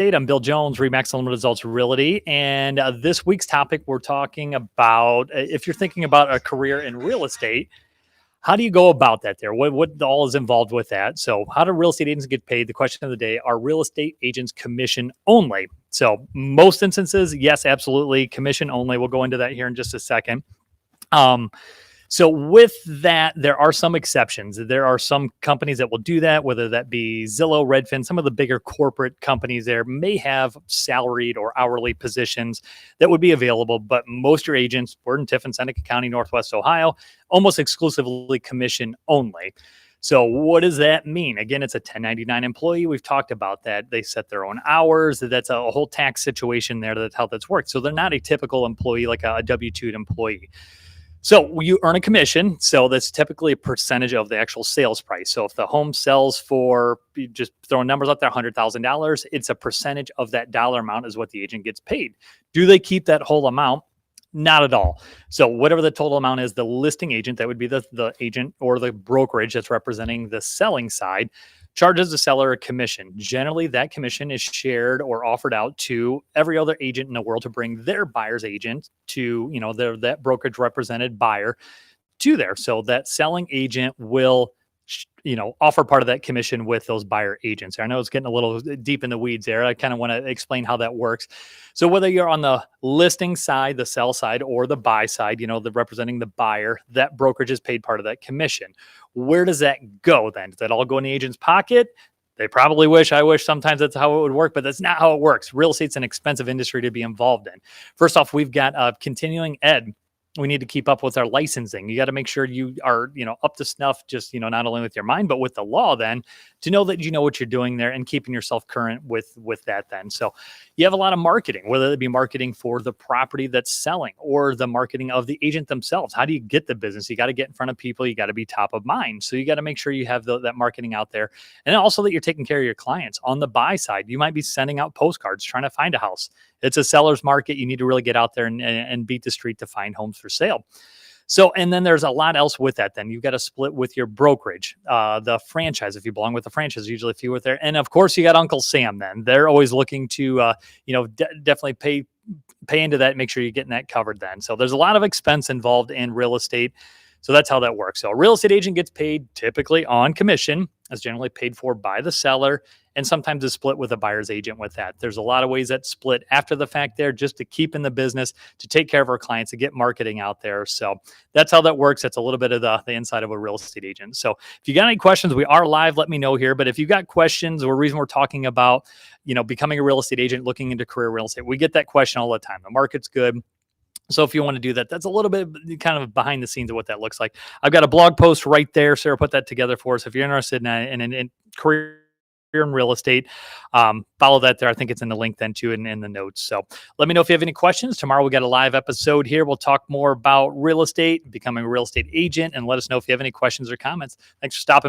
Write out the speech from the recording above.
I'm Bill Jones, Remax Unlimited Results Realty. And this week's topic, we're talking about if you're thinking about a career in real estate, how do you go about that there? What all is involved with that? So, how do real estate agents get paid? The question of the day, are real estate agents commission only? So, most instances, yes, absolutely, commission only. We'll go into that here in just a second. So with that, there are some exceptions. There are some companies that will do that, whether that be Zillow, Redfin, some of the bigger corporate companies there may have salaried or hourly positions that would be available, but most of your agents, we're in Tiffin, Seneca County, Northwest Ohio, almost exclusively commission only. So what does that mean? Again, it's a 1099 employee. We've talked about that. They set their own hours. That's a whole tax situation there. That's how that's worked. So they're not a typical employee like a W-2 employee. So you earn a commission. So that's typically a percentage of the actual sales price. So if the home sells for, just throwing numbers out there, $100,000, it's a percentage of that dollar amount is what the agent gets paid. Do they keep that whole amount? Not at all. So whatever the total amount is, the listing agent, that would be the agent or the brokerage that's representing the selling side, charges the seller a commission. Generally, that commission is shared or offered out to every other agent in the world to bring their buyer's agent to, that brokerage represented buyer to there. So that selling agent will, offer part of that commission with those buyer agents. I know it's getting a little deep in the weeds there. I kind of want to explain how that works. So whether you're on the listing side, the sell side, or the buy side, the representing the buyer, that brokerage is paid part of that commission. Where does that go then? Does that all go in the agent's pocket? They probably wish. I wish sometimes that's how it would work, but that's not how it works. Real estate's an expensive industry to be involved in. First off, we've got continuing ed. We need to keep up with our licensing. You got to make sure you are, up to snuff, just, not only with your mind, but with the law then, to know that you know what you're doing there and keeping yourself current with that then. So you have a lot of marketing, whether it be marketing for the property that's selling or the marketing of the agent themselves. How do you get the business? You got to get in front of people. You got to be top of mind. So you got to make sure you have that marketing out there. And also that you're taking care of your clients. On the buy side, you might be sending out postcards, trying to find a house. It's a seller's market. You need to really get out there and beat the street to find homes for sale. So, and then there's a lot else with that. Then you've got to split with your brokerage, the franchise. If you belong with the franchise, usually a few with there. And of course you got Uncle Sam then. They're always looking to, definitely pay into that, make sure you're getting that covered then. So there's a lot of expense involved in real estate. So that's how that works. So a real estate agent gets paid typically on commission, is generally paid for by the seller, and sometimes is split with a buyer's agent with that. There's a lot of ways that split after the fact there, just to keep in the business, to take care of our clients, to get marketing out there. So that's how that works. That's a little bit of the inside of a real estate agent. So if you got any questions, we are live, let me know here. But if you got questions or reason we're talking about, becoming a real estate agent, looking into career real estate, we get that question all the time. The market's good. So if you want to do that, that's a little bit kind of behind the scenes of what that looks like. I've got a blog post right there. Sarah put that together for us. If you're interested in career in real estate, follow that there. I think it's in the link then too in the notes. So let me know if you have any questions. Tomorrow we got a live episode here. We'll talk more about real estate, becoming a real estate agent, and let us know if you have any questions or comments. Thanks for stopping by.